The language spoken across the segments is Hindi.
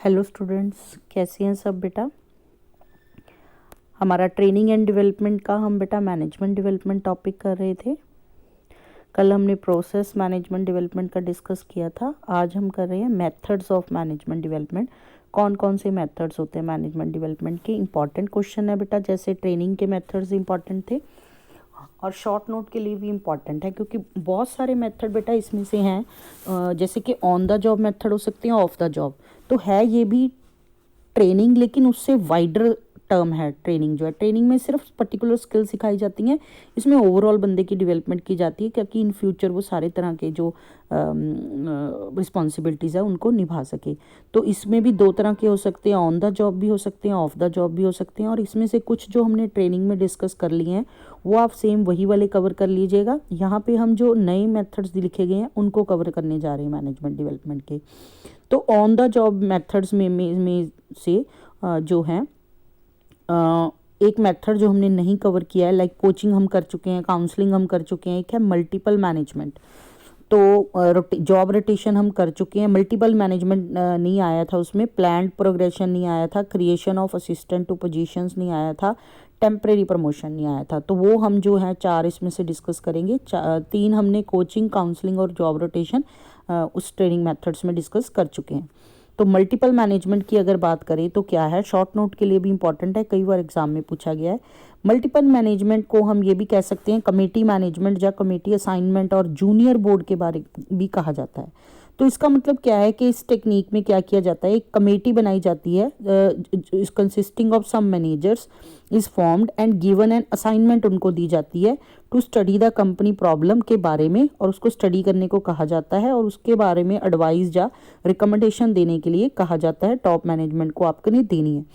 हेलो स्टूडेंट्स, कैसे हैं सब बेटा। हमारा ट्रेनिंग एंड डेवलपमेंट का हम बेटा मैनेजमेंट डेवलपमेंट टॉपिक कर रहे थे। कल हमने प्रोसेस मैनेजमेंट डेवलपमेंट का डिस्कस किया था। आज हम कर रहे हैं मेथड्स ऑफ मैनेजमेंट डेवलपमेंट। कौन कौन से मेथड्स होते हैं मैनेजमेंट डेवलपमेंट के। इंपॉर्टेंट क्वेश्चन है बेटा, जैसे ट्रेनिंग के मेथड्स इंपॉर्टेंट थे और शॉर्ट नोट के लिए भी इम्पॉर्टेंट है, क्योंकि बहुत सारे मेथड बेटा इसमें से हैं। जैसे कि ऑन द जॉब मेथड हो सकते हैं, ऑफ द जॉब तो है ये भी ट्रेनिंग, लेकिन उससे वाइडर टर्म है। ट्रेनिंग जो है, ट्रेनिंग में सिर्फ पर्टिकुलर स्किल सिखाई जाती हैं, इसमें ओवरऑल बंदे की डेवलपमेंट की जाती है, क्योंकि इन फ्यूचर वो सारे तरह के जो रिस्पॉन्सिबिलिटीज़ है उनको निभा सके। तो इसमें भी दो तरह के हो सकते हैं, ऑन द जॉब भी हो सकते हैं, ऑफ द जॉब भी हो सकते हैं। और इसमें से कुछ जो हमने ट्रेनिंग में डिस्कस कर लिए हैं वो आप सेम वही वाले कवर कर लीजिएगा। यहाँ पे हम जो नए मेथड्स लिखे गए हैं उनको कवर करने जा रहे हैं मैनेजमेंट डेवलपमेंट के। तो ऑन द जॉब मेथड्स में से जो है एक मेथड जो हमने नहीं कवर किया है, लाइक कोचिंग हम कर चुके हैं, काउंसलिंग हम कर चुके हैं, एक है मल्टीपल मैनेजमेंट। तो जॉब रोटेशन हम कर चुके हैं, मल्टीपल मैनेजमेंट नहीं आया था उसमें, प्लान्ड प्रोग्रेशन नहीं आया था, creation of assistant to positions नहीं आया था, टेम्परेरी प्रमोशन नहीं आया था। तो वो हम जो है 4 इसमें से डिस्कस करेंगे। 3 हमने कोचिंग, काउंसलिंग और जॉब रोटेशन उस ट्रेनिंग मेथड्स में डिस्कस कर चुके हैं। तो मल्टीपल मैनेजमेंट की अगर बात करें तो क्या है, शॉर्ट नोट के लिए भी इंपॉर्टेंट है, कई बार एग्जाम में पूछा गया है। मल्टीपल मैनेजमेंट को हम ये भी कह सकते हैं कमेटी मैनेजमेंट या कमेटी असाइनमेंट और जूनियर बोर्ड के बारे भी कहा जाता है। तो इसका मतलब क्या है कि इस टेक्निक में क्या किया जाता है, एक कमेटी बनाई जाती है consisting of some managers is formed and given an assignment उनको दी जाती है to study the company problem के बारे में, और उसको स्टडी करने को कहा जाता है और उसके बारे में एडवाइस या रिकमेंडेशन देने के लिए कहा जाता है। टॉप मैनेजमेंट को आपने देनी है।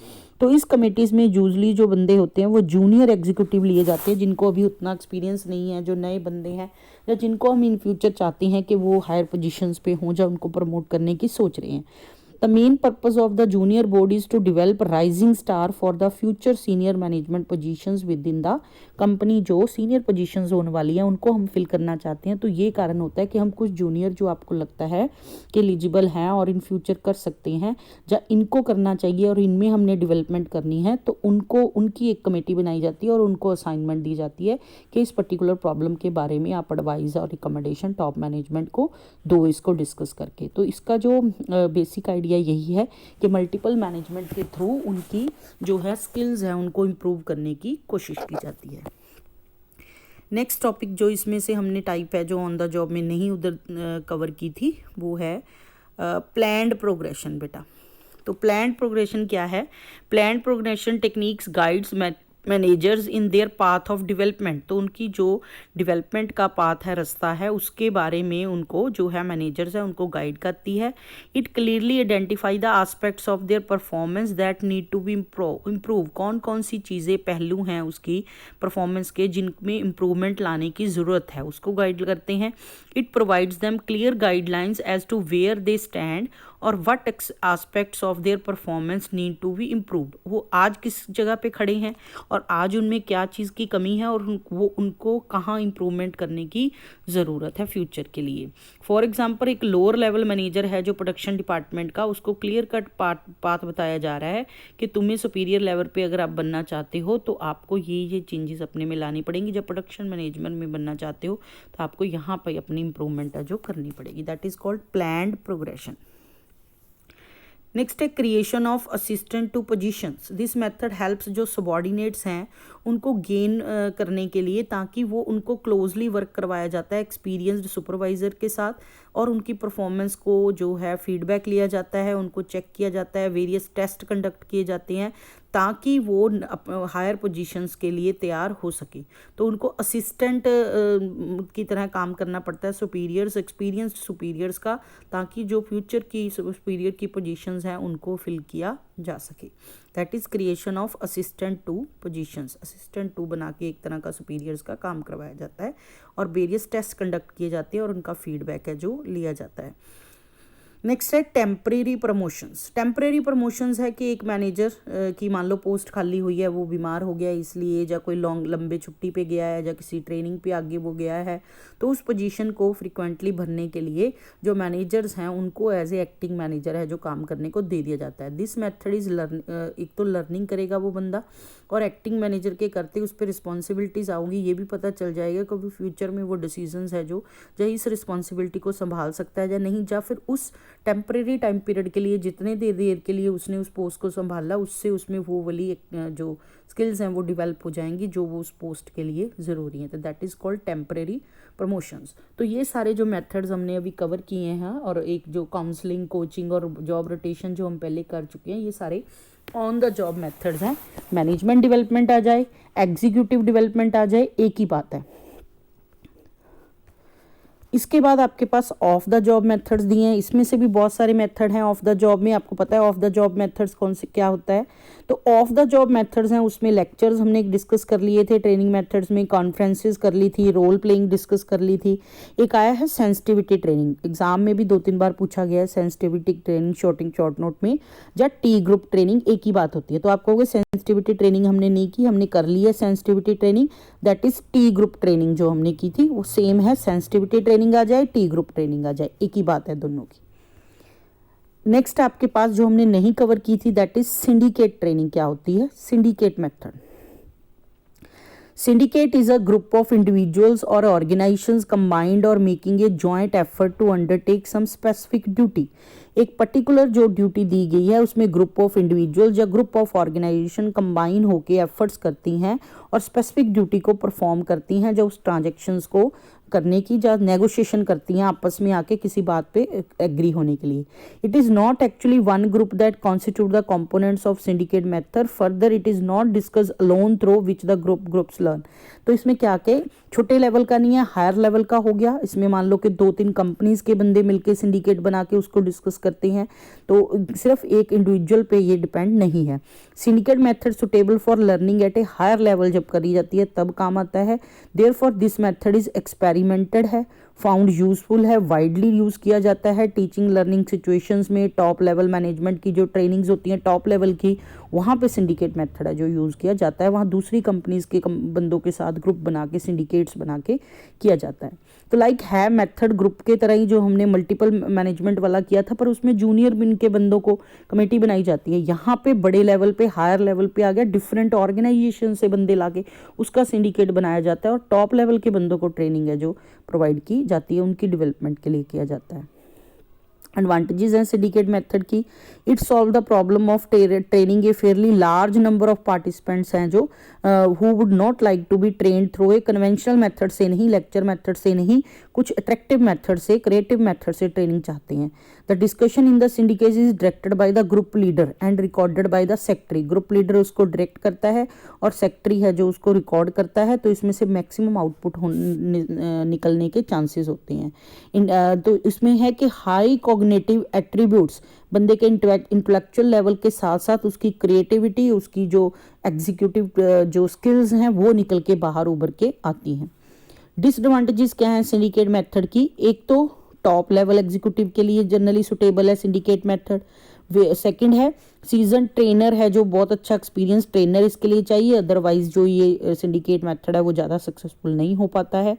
तो इस कमेटीज़ में यूजली जो बंदे होते हैं वो जूनियर एग्जीक्यूटिव लिए जाते हैं, जिनको अभी उतना एक्सपीरियंस नहीं है, जो नए बंदे हैं या जिनको हम इन फ्यूचर चाहते हैं कि वो हायर पोजीशंस पे हों या उनको प्रमोट करने की सोच रहे हैं। The main purpose of the junior board is to develop rising star for the future senior management positions within the company। जो सीनियर पोजीशंस होने वाली हैं उनको हम फिल करना चाहते हैं। तो ये कारण होता है कि हम कुछ जूनियर जो आपको लगता है कि एलिजिबल हैं और इन फ्यूचर कर सकते हैं या इनको करना चाहिए और इनमें हमने डेवलपमेंट करनी है, तो उनको उनकी एक कमेटी बनाई जाती है और उनको असाइनमेंट दी जाती है कि इस पर्टिकुलर प्रॉब्लम के बारे में आप एडवाइस और रिकमेंडेशन टॉप मैनेजमेंट को दो, इसको डिस्कस करके। तो इसका जो बेसिक आइडिया यही है कि मल्टीपल मैनेजमेंट के थ्रू उनकी जो है स्किल्स हैं उनको इम्प्रूव करने की कोशिश की जाती है। नेक्स्ट टॉपिक जो इसमें से हमने टाइप है जो ऑन द जॉब में नहीं उधर कवर की थी, वो है प्लान्ड प्रोग्रेशन बेटा। तो प्लान्ड प्रोग्रेशन क्या है, planned progression techniques guides managers in their path of development. तो उनकी जो डेवलपमेंट का पाथ है, रास्ता है, उसके बारे में उनको जो है मैनेजर्स है उनको गाइड करती है। It clearly identify the aspects of their performance that need to be improve. कौन कौन सी चीज़ें, पहलू हैं उसकी परफॉर्मेंस के जिनमें इम्प्रूवमेंट लाने की ज़रूरत है, उसको गाइड करते हैं। It provides them clear guidelines as to where they stand और what aspects of their performance need to be improved. वो आज किस जगह पे खड़े हैं और आज उनमें क्या चीज़ की कमी है और वो उनको कहाँ इम्प्रूवमेंट करने की ज़रूरत है फ्यूचर के लिए। फॉर एग्जांपल, एक लोअर लेवल मैनेजर है जो प्रोडक्शन डिपार्टमेंट का, उसको क्लियर कट पाथ बताया जा रहा है कि तुम्हें सुपीरियर लेवल पे अगर आप बनना चाहते हो तो आपको ये चेंजेस अपने में लानी पड़ेंगी। जब प्रोडक्शन मैनेजमेंट में बनना चाहते हो तो आपको यहाँ पर अपनी इंप्रूवमेंट है जो करनी पड़ेगी। That is called planned progression. Next है creation of assistant to positions. This method helps जो सबॉर्डिनेट्स हैं उनको गेन करने के लिए, ताकि वो उनको क्लोजली वर्क करवाया जाता है एक्सपीरियंस्ड सुपरवाइज़र के साथ और उनकी परफॉर्मेंस को जो है फीडबैक लिया जाता है, उनको चेक किया जाता है, वेरियस टेस्ट कंडक्ट किए जाते हैं ताकि वो हायर पोजीशंस के लिए तैयार हो सके। तो उनको असिस्टेंट की तरह काम करना पड़ता है सुपीरियर्स, एक्सपीरियंस्ड सुपीरियर्स का, ताकि जो फ्यूचर की सुपीरियर की पोजीशंस हैं उनको फिल किया जा सके। That is creation of assistant to positions. Assistant to बना के एक तरह का सुपीरियर्स का काम करवाया जाता है और वेरियस टेस्ट कंडक्ट किए जाते हैं और उनका फीडबैक है जो लिया जाता है। नेक्स्ट है टेम्परेरी प्रमोशंस। टेम्परेरी प्रमोशंस है कि एक मैनेजर की मान लो पोस्ट खाली हुई है, वो बीमार हो गया इसलिए, या कोई लंबे छुट्टी पे गया है, या किसी ट्रेनिंग पे आगे वो गया है, तो उस पोजीशन को फ्रिक्वेंटली भरने के लिए जो मैनेजर्स हैं उनको एज ए एक्टिंग मैनेजर है जो काम करने को दे दिया जाता है। दिस मेथड इज़ एक तो लर्निंग करेगा वो बंदा, और एक्टिंग मैनेजर के करते उस पर रिस्पॉन्सिबिलिटीज़ आऊँगी, ये भी पता चल जाएगा कि फ्यूचर में वो डिसीजंस है जो इस रिस्पॉन्सिबिलिटी को संभाल सकता है या नहीं, या फिर उस टेम्परेरी टाइम पीरियड के लिए जितने देर के लिए उसने उस पोस्ट को संभाला उससे उसमें वो वाली जो स्किल्स हैं वो डेवलप हो जाएंगी जो वो उस पोस्ट के लिए ज़रूरी हैं। तो that is called temporary promotions. तो ये सारे जो मेथड्स हमने अभी कवर किए हैं, और एक जो काउंसलिंग, कोचिंग और जॉब रोटेशन जो हम पहले कर चुके हैं, ये सारे ऑन द जॉब मेथड्स हैं। मैनेजमेंट डेवलपमेंट आ जाए, एग्जीक्यूटिव डेवलपमेंट आ जाए, एक ही बात है। इसके बाद आपके पास ऑफ द जॉब मेथड्स दिए हैं, इसमें से भी बहुत सारे मेथड हैं ऑफ द जॉब में। आपको पता है ऑफ द जॉब मेथड्स कौन से क्या होता है। तो ऑफ द जॉब मेथड्स हैं, उसमें लेक्चर्स हमने डिस्कस कर लिए थे, ट्रेनिंग मेथड्स में कॉन्फ्रेंसेस कर ली थी, रोल प्लेइंग डिस्कस कर ली थी। एक आया है सेंसिटिविटी ट्रेनिंग, एग्जाम में भी 2-3 बार पूछा गया है सेंसिटिविटी ट्रेनिंग शॉर्ट नोट में, या टी ग्रुप ट्रेनिंग, एक ही बात होती है। तो आप कहोगे सेंसिटिविटी ट्रेनिंग हमने नहीं की, हमने कर ली है sensitivity training, that is T group training जो हमने की थी वो सेम है। सेंसिटिविटी ट्रेनिंग आ जाए, टी ग्रुप ट्रेनिंग आ जाए, एक ही बात है दोनों की। नेक्स्ट आपके पास जो हमने नहीं कवर की थी दैट इज सिंडिकेट ट्रेनिंग। क्या होती है syndicate method? Syndicate is a group of individuals or organizations combined or making a joint effort to undertake some specific duty. एक पर्टिकुलर जो ड्यूटी दी गई है उसमें ग्रुप ऑफ इंडिविजुअल्स या ग्रुप ऑफ ऑर्गेनाइजेशन कंबाइन होकर एफर्ट्स करती हैं और स्पेसिफिक ड्यूटी को परफॉर्म करती हैं, जो उस ट्रांजेक्शन्स को करने की या नेगोशिएशन करती हैं आपस में आके किसी बात पे एग्री होने के लिए। It is not actually one group that constitute the components of syndicate method, further it is not discuss alone through which the groups learn. तो इसमें क्या के छोटे लेवल का नहीं है, हायर लेवल का हो गया। इसमें मान लो कि 2-3 कंपनीज के बंदे मिलके सिंडिकेट बना के उसको डिस्कस करते हैं, तो सिर्फ एक इंडिविजुअल पे ये डिपेंड नहीं है। Syndicate method suitable for learning at a higher level जब करी जाती है तब काम आता है। Therefore this method is experimented है, फाउंड यूजफुल है, वाइडली यूज़ किया जाता है टीचिंग लर्निंग सिचुएशंस में। टॉप लेवल मैनेजमेंट की जो ट्रेनिंग्स होती हैं टॉप लेवल की, वहाँ पे सिंडिकेट मेथड है जो यूज़ किया जाता है। वहाँ दूसरी कंपनीज के बंदों के साथ ग्रुप बना के सिंडिकेट्स बना के किया जाता है। तो लाइक है मेथड ग्रुप के तरह ही जो हमने मल्टीपल मैनेजमेंट वाला किया था, पर उसमें जूनियर बिन के बंदों को कमेटी बनाई जाती है। यहाँ पे बड़े लेवल पे हायर लेवल पे आ गया, डिफरेंट ऑर्गेनाइजेशन से बंदे लाके उसका सिंडिकेट बनाया जाता है, और टॉप लेवल के बंदों को ट्रेनिंग है जो प्रोवाइड की जाती है, उनकी डेवलपमेंट के लिए किया जाता है। एडवांटेजेस हैं सिंडिकेट मेथड की, it solve the problem of training a fairly large number of participants हैं जो who would not like to be trained through a conventional method से नहीं, लेक्चर मेथड से नहीं, कुछ अट्रैक्टिव मेथड से, क्रिएटिव मेथड से ट्रेनिंग चाहते हैं। The discussion in the syndicate is directed by the group leader and recorded by the secretary. Group leader उसको डायरेक्ट करता है और सेक्रेटरी है जो उसको रिकॉर्ड करता है, तो इसमें से मैक्सिमम आउटपुट निकलने के चांसेस होते हैं। तो इसमें है कि हाई कॉग्निटिव एट्रीब्यूट्स, बंदे के इंटेलेक्चुअल लेवल के साथ साथ उसकी क्रिएटिविटी, उसकी जो एग्जीक्यूटिव जो स्किल्स हैं वो निकल के बाहर उभर के आती हैं। डिसएडवांटेजेस क्या हैं सिंडिकेट मेथड की? एक तो टॉप लेवल एग्जीक्यूटिव के लिए जनरली सुटेबल है सिंडिकेट मेथड। सेकंड है सीजन ट्रेनर है जो बहुत अच्छा एक्सपीरियंस ट्रेनर इसके लिए चाहिए, अदरवाइज जो ये सिंडिकेट मेथड है वो ज़्यादा सक्सेसफुल नहीं हो पाता है।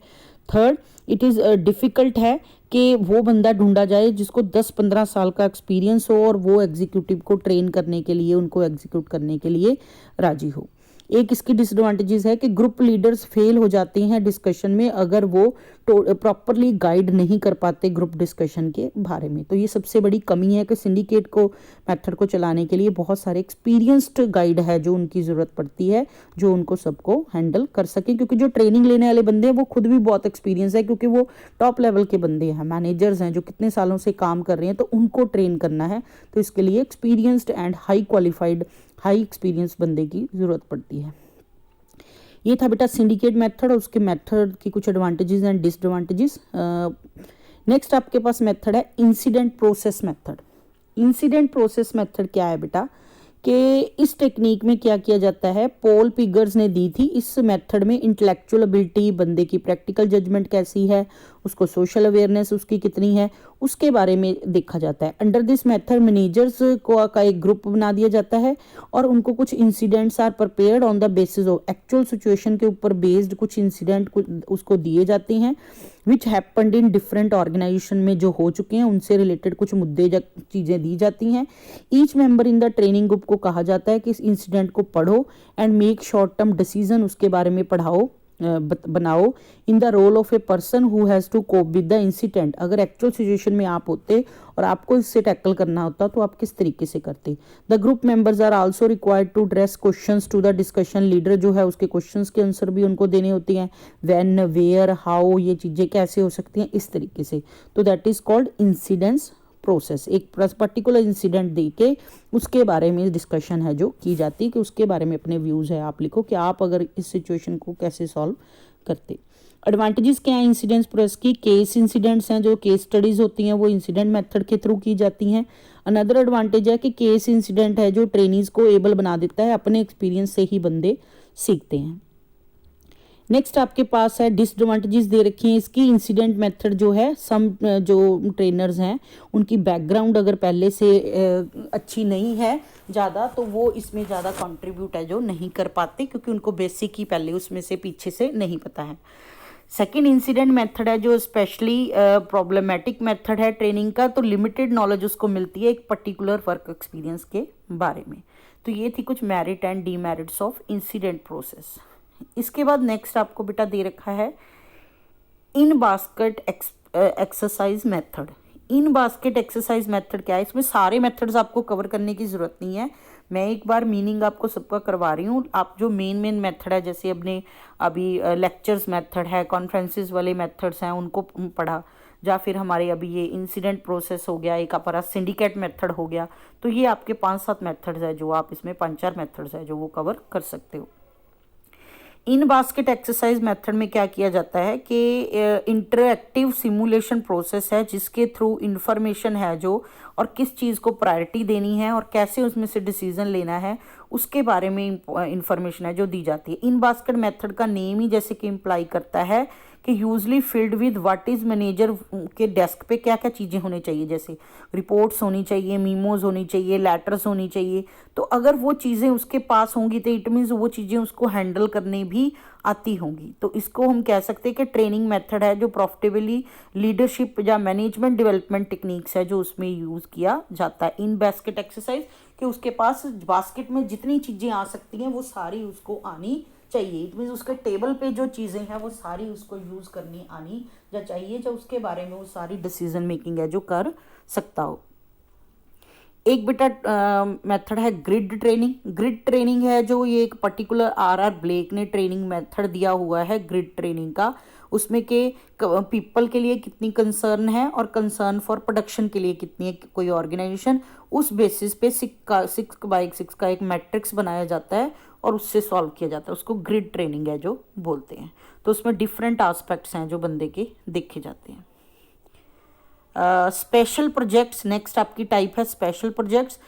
थर्ड, इट इज़ डिफ़िकल्ट है कि वो बंदा ढूंढा जाए जिसको 10-15 साल का एक्सपीरियंस हो और वो एग्जीक्यूटिव को ट्रेन करने के लिए, उनको एग्जीक्यूट करने के लिए राजी हो। एक इसकी डिसएडवांटेजेस है कि ग्रुप लीडर्स फेल हो जाते हैं डिस्कशन में अगर वो प्रॉपरली गाइड नहीं कर पाते ग्रुप डिस्कशन के बारे में। तो ये सबसे बड़ी कमी है कि सिंडिकेट को मेथड को चलाने के लिए बहुत सारे एक्सपीरियंस्ड गाइड है जो उनकी ज़रूरत पड़ती है, जो उनको सबको हैंडल कर सके, क्योंकि जो ट्रेनिंग लेने वाले बंदे हैं वो खुद भी बहुत एक्सपीरियंस है, क्योंकि वो टॉप लेवल के बंदे हैं, मैनेजर्स हैं जो कितने सालों से काम कर रहे हैं, तो उनको ट्रेन करना है। तो इसके लिए experienced and high qualified, high experience बंदे की ज़रूरत पड़ती है। ये था बेटा सिंडिकेट मेथड और उसके मेथड की कुछ एडवांटेजेस एंड डिसएडवांटेजेस। नेक्स्ट आपके पास मेथड है incident process method. Incident process method क्या है बेटा कि इस टेक्निक में क्या किया जाता है, पॉल पिगर्स ने दी थी। इस मेथड में इंटेलेक्चुअल एबिलिटी, बंदे की प्रैक्टिकल जजमेंट कैसी है उसको सोशल अवेयरनेस उसकी कितनी है, उसके बारे में देखा जाता है। अंडर दिस मेथड मैनेजर्स को का एक ग्रुप बना दिया जाता है और उनको कुछ incidents are prepared on the basis of actual situation के ऊपर बेस्ड कुछ इंसिडेंट उसको दिए जाते हैं which happened in different organization में जो हो चुके हैं, उनसे रिलेटेड कुछ मुद्दे चीज़ें दी जाती हैं। Each member in the training group को कहा जाता है कि इस इंसिडेंट को पढ़ो and make short term decision उसके बारे में पढ़ाओ बनाओ in the role of a person who has to cope with the incident. अगर एक्चुअल सिचुएशन में आप होते और आपको इससे टैकल करना होता तो आप किस तरीके से करते। The group members are also required to dress questions to the discussion. Leader जो है उसके क्वेश्चंस के आंसर भी उनको देने होते हैं, व्हेन, वेयर, हाउ, ये चीज़ें कैसे हो सकती हैं, इस तरीके से। तो that is called incidence process. एक पर्टिकुलर इंसिडेंट दे के उसके बारे में डिस्कशन है जो की जाती है कि उसके बारे में अपने व्यूज़ है आप लिखो कि आप अगर इस सिचुएशन को कैसे सॉल्व करते। एडवांटेजेस क्या हैं इंसिडेंट्स प्रोसेस की। केस इंसिडेंट्स हैं जो केस स्टडीज़ होती हैं वो इंसिडेंट मेथड के थ्रू की जाती हैं। अनदर एडवांटेज है कि केस इंसिडेंट है जो ट्रेनीज़ को एबल बना देता है, अपने एक्सपीरियंस से ही बंदे सीखते हैं। नेक्स्ट आपके पास है डिसएडवांटेजेस दे रखी हैं इसकी। इंसिडेंट मेथड जो है सम जो ट्रेनर्स हैं उनकी बैकग्राउंड अगर पहले से अच्छी नहीं है ज़्यादा तो वो इसमें ज़्यादा कंट्रीब्यूट है जो नहीं कर पाते क्योंकि उनको बेसिक ही पहले उसमें से पीछे से नहीं पता है। सेकेंड इंसिडेंट मेथड है जो स्पेशली प्रॉब्लमेटिक मेथड है ट्रेनिंग का, तो लिमिटेड नॉलेज उसको मिलती है एक पर्टिकुलर वर्क एक्सपीरियंस के बारे में। तो ये थी कुछ merit and demerits of incident process. इसके बाद नेक्स्ट आपको बेटा दे रखा है इन बास्केट एक्सरसाइज मेथड। इन बास्केट एक्सरसाइज मेथड क्या है, इसमें सारे मेथड्स आपको कवर करने की ज़रूरत नहीं है, मैं एक बार मीनिंग आपको सबका करवा रही हूँ। आप जो मेन मेथड है जैसे अपने अभी लेक्चर्स मेथड है, कॉन्फ्रेंसेस वाले मेथड्स हैं उनको पढ़ा, या फिर हमारे अभी ये इंसिडेंट प्रोसेस हो गया, एक हमारा सिंडिकेट मेथड हो गया, तो ये आपके 5-7 मेथड्स है जो आप इसमें 5-4 मेथड्स है जो वो कवर कर सकते हो। इन बास्केट एक्सरसाइज मेथड में क्या किया जाता है कि इंटरएक्टिव सिमुलेशन प्रोसेस है जिसके थ्रू इंफॉर्मेशन है जो और किस चीज़ को प्रायोरिटी देनी है और कैसे उसमें से डिसीजन लेना है उसके बारे में इंफॉर्मेशन है जो दी जाती है। इन बास्केट मेथड का नेम ही जैसे कि इम्प्लाई करता है कि usually filled with what is manager के डेस्क पे क्या क्या चीज़ें होनी चाहिए, जैसे रिपोर्ट्स होनी चाहिए, मीमोज होनी चाहिए, लेटर्स होनी चाहिए। तो अगर वो चीज़ें उसके पास होंगी तो इट मीन्स वो चीज़ें उसको हैंडल करने भी आती होंगी। तो इसको हम कह सकते हैं कि ट्रेनिंग मेथड है जो प्रॉफिटेबली लीडरशिप या मैनेजमेंट डेवलपमेंट टेक्निक्स है जो उसमें यूज़ किया जाता है। इन बास्केट एक्सरसाइज कि उसके पास बास्केट में जितनी चीज़ें आ सकती हैं वो सारी उसको आनी चाहिए। इट मीन्स उसके टेबल पे जो चीज़ें हैं वो सारी उसको यूज़ करनी आनी या चाहिए, जो उसके बारे में वो सारी डिसीजन मेकिंग है जो कर सकता हो। एक बेटा मेथड है ग्रिड ट्रेनिंग। ग्रिड ट्रेनिंग है जो ये एक पर्टिकुलर आर ब्लेक ने ट्रेनिंग मेथड दिया हुआ है ग्रिड ट्रेनिंग का, उसमें के पीपल के लिए कितनी कंसर्न है और कंसर्न फॉर प्रोडक्शन के लिए कितनी है कोई ऑर्गेनाइजेशन, उस बेसिस पे 6x6 का एक मैट्रिक्स बनाया जाता है और उससे सॉल्व किया जाता है, उसको ग्रिड ट्रेनिंग है जो बोलते हैं। तो उसमें डिफरेंट एस्पेक्ट्स हैं जो बंदे के देखे जाते हैं। स्पेशल प्रोजेक्ट्स नेक्स्ट आपकी टाइप है स्पेशल प्रोजेक्ट्स।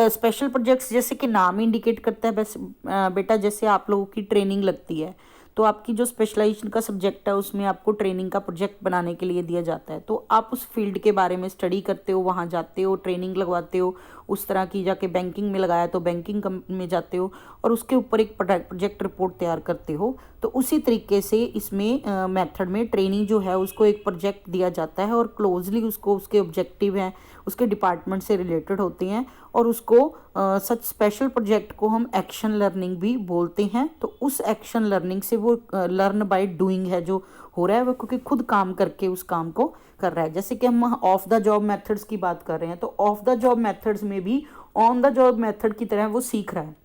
स्पेशल प्रोजेक्ट्स जैसे कि नाम इंडिकेट करता है बस बेटा, जैसे आप लोगों की ट्रेनिंग लगती है तो आपकी जो स्पेशलाइजेशन का सब्जेक्ट है उसमें आपको ट्रेनिंग का प्रोजेक्ट बनाने के लिए दिया जाता है, तो आप उस फील्ड के बारे में स्टडी करते हो, वहाँ जाते हो, ट्रेनिंग लगवाते हो, उस तरह की जाके बैंकिंग में लगाया तो बैंकिंग में जाते हो और उसके ऊपर एक प्रोजेक्ट रिपोर्ट तैयार करते हो। तो उसी तरीके से इसमें मेथड में ट्रेनिंग जो है उसको एक प्रोजेक्ट दिया जाता है और क्लोजली उसको उसके ऑब्जेक्टिव हैं उसके डिपार्टमेंट से रिलेटेड होते हैं और उसको सच स्पेशल प्रोजेक्ट को हम एक्शन लर्निंग भी बोलते हैं। तो उस एक्शन लर्निंग से वो लर्न बाय डूइंग है जो हो रहा है वो, क्योंकि खुद काम करके उस काम को कर रहा है। जैसे कि हम ऑफ द जॉब मेथड्स की बात कर रहे हैं तो ऑफ द जॉब मेथड्स में भी ऑन द जॉब मेथड की तरह वो सीख रहा है,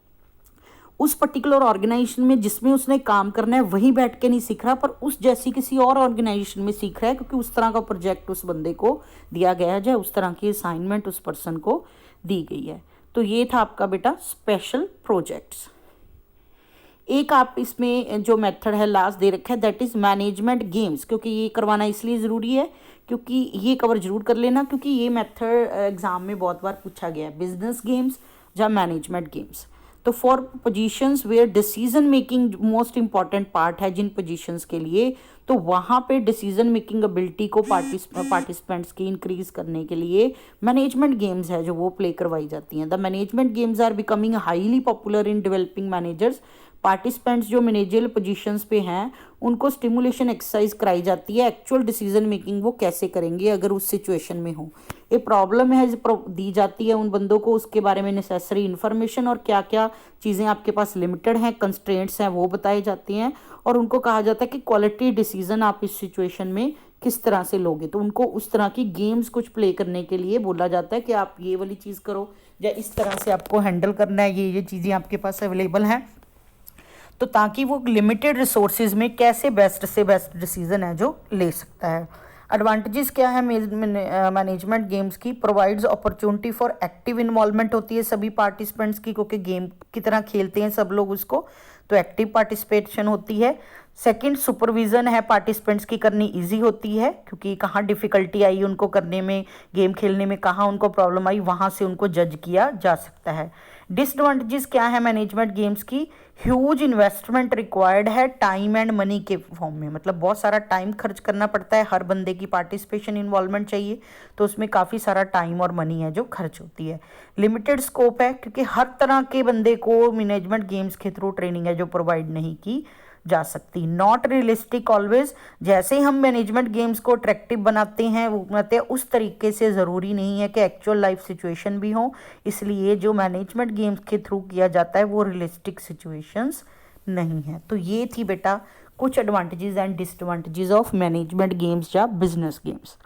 उस पर्टिकुलर ऑर्गेनाइजेशन में जिसमें उसने काम करना है वहीं बैठ के नहीं सीख रहा, पर उस जैसी किसी और ऑर्गेनाइजेशन में सीख रहा है क्योंकि उस तरह का प्रोजेक्ट उस बंदे को दिया गया है, उस तरह की असाइनमेंट उस पर्सन को दी गई है। तो ये था आपका बेटा स्पेशल प्रोजेक्ट्स। एक आप इसमें जो मेथड है लास्ट दे रखा है दैट इज मैनेजमेंट गेम्स, क्योंकि ये करवाना इसलिए ज़रूरी है क्योंकि ये कवर जरूर कर लेना क्योंकि ये मेथड एग्जाम में बहुत बार पूछा गया है, बिजनेस गेम्स या मैनेजमेंट गेम्स। तो for positions where decision making most important part है जिन पोजीशंस के लिए, तो वहाँ पे डिसीजन मेकिंग एबिलिटी को पार्टिसिपेंट्स की इंक्रीज करने के लिए मैनेजमेंट गेम्स है जो वो प्ले करवाई जाती हैं। The management games are becoming highly popular in developing managers. Participants जो मैनेजरियल पोजीशंस पे हैं उनको स्टिमुलेशन एक्सरसाइज कराई जाती है, एक्चुअल डिसीजन मेकिंग वो कैसे करेंगे अगर उस सिचुएशन में हो। ये प्रॉब्लम है दी जाती है उन बंदों को, उसके बारे में नेसेसरी इन्फॉर्मेशन और क्या क्या चीज़ें आपके पास लिमिटेड हैं, कंस्ट्रेंट्स हैं, वो बताई जाती हैं, और उनको कहा जाता है कि क्वालिटी डिसीजन आप इस सिचुएशन में किस तरह से लोगे। तो उनको उस तरह की गेम्स कुछ प्ले करने के लिए बोला जाता है कि आप ये वाली चीज़ करो या इस तरह से आपको हैंडल करना है, ये चीज़ें आपके पास अवेलेबल हैं, तो ताकि वो लिमिटेड रिसोर्सेज में कैसे बेस्ट से बेस्ट डिसीजन है जो ले सकता है। एडवांटेजेस क्या है मैनेजमेंट गेम्स की? Provides opportunity for active involvement होती है सभी पार्टिसिपेंट्स की, क्योंकि गेम की तरह खेलते हैं सब लोग उसको, तो एक्टिव पार्टिसिपेशन होती है। सेकंड, सुपरविजन है पार्टिसिपेंट्स की करनी इजी होती है, क्योंकि कहाँ डिफ़िकल्टी आई उनको करने में, गेम खेलने में कहाँ उनको प्रॉब्लम आई, वहाँ से उनको जज किया जा सकता है। डिसएडवांटेजेस क्या है मैनेजमेंट गेम्स की? ह्यूज इन्वेस्टमेंट रिक्वायर्ड है टाइम एंड मनी के फॉर्म में, मतलब बहुत सारा टाइम खर्च करना पड़ता है, हर बंदे की पार्टिसिपेशन इन्वॉल्वमेंट चाहिए, तो उसमें काफ़ी सारा टाइम और मनी है जो खर्च होती है। लिमिटेड स्कोप है, क्योंकि हर तरह के बंदे को मैनेजमेंट गेम्स के थ्रू ट्रेनिंग है जो प्रोवाइड नहीं की जा सकती। नॉट रियलिस्टिक ऑलवेज, जैसे हम मैनेजमेंट गेम्स को अट्रैक्टिव बनाते हैं वो बनाते हैं उस तरीके से ज़रूरी नहीं है कि एक्चुअल लाइफ सिचुएशन भी हो, इसलिए जो मैनेजमेंट गेम्स के थ्रू किया जाता है वो रियलिस्टिक सिचुएशंस नहीं है। तो ये थी बेटा कुछ advantages and disadvantages of management games या बिजनेस गेम्स।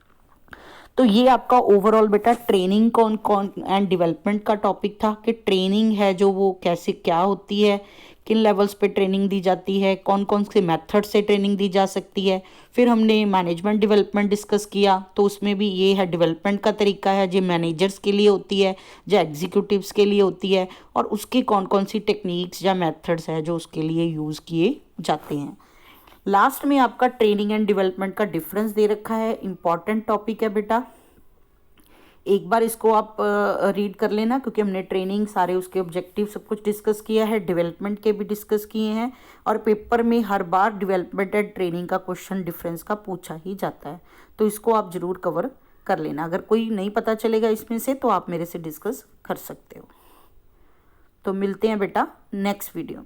तो ये आपका ओवरऑल बेटा ट्रेनिंग कौन एंड डेवलपमेंट का टॉपिक था, कि ट्रेनिंग है जो वो कैसे क्या होती है, किन लेवल्स पे ट्रेनिंग दी जाती है, कौन कौन से मेथड से ट्रेनिंग दी जा सकती है। फिर हमने मैनेजमेंट डेवलपमेंट डिस्कस किया, तो उसमें भी ये है डेवलपमेंट का तरीका है जो मैनेजर्स के लिए होती है, जो एग्जीक्यूटिव्स के लिए होती है, और उसकी कौन कौन सी टेक्निक्स या मेथड्स है जो उसके लिए यूज़ किए जाते हैं। लास्ट में आपका ट्रेनिंग एंड डेवलपमेंट का डिफरेंस दे रखा है, इंपॉर्टेंट टॉपिक है बेटा, एक बार इसको आप रीड कर लेना, क्योंकि हमने ट्रेनिंग सारे उसके ऑब्जेक्टिव सब कुछ डिस्कस किया है, डेवलपमेंट के भी डिस्कस किए हैं, और पेपर में हर बार डेवलपमेंट एंड ट्रेनिंग का क्वेश्चन डिफरेंस का पूछा ही जाता है, तो इसको आप ज़रूर कवर कर लेना। अगर कोई नहीं पता चलेगा इसमें से तो आप मेरे से डिस्कस कर सकते हो। तो मिलते हैं बेटा नेक्स्ट वीडियो।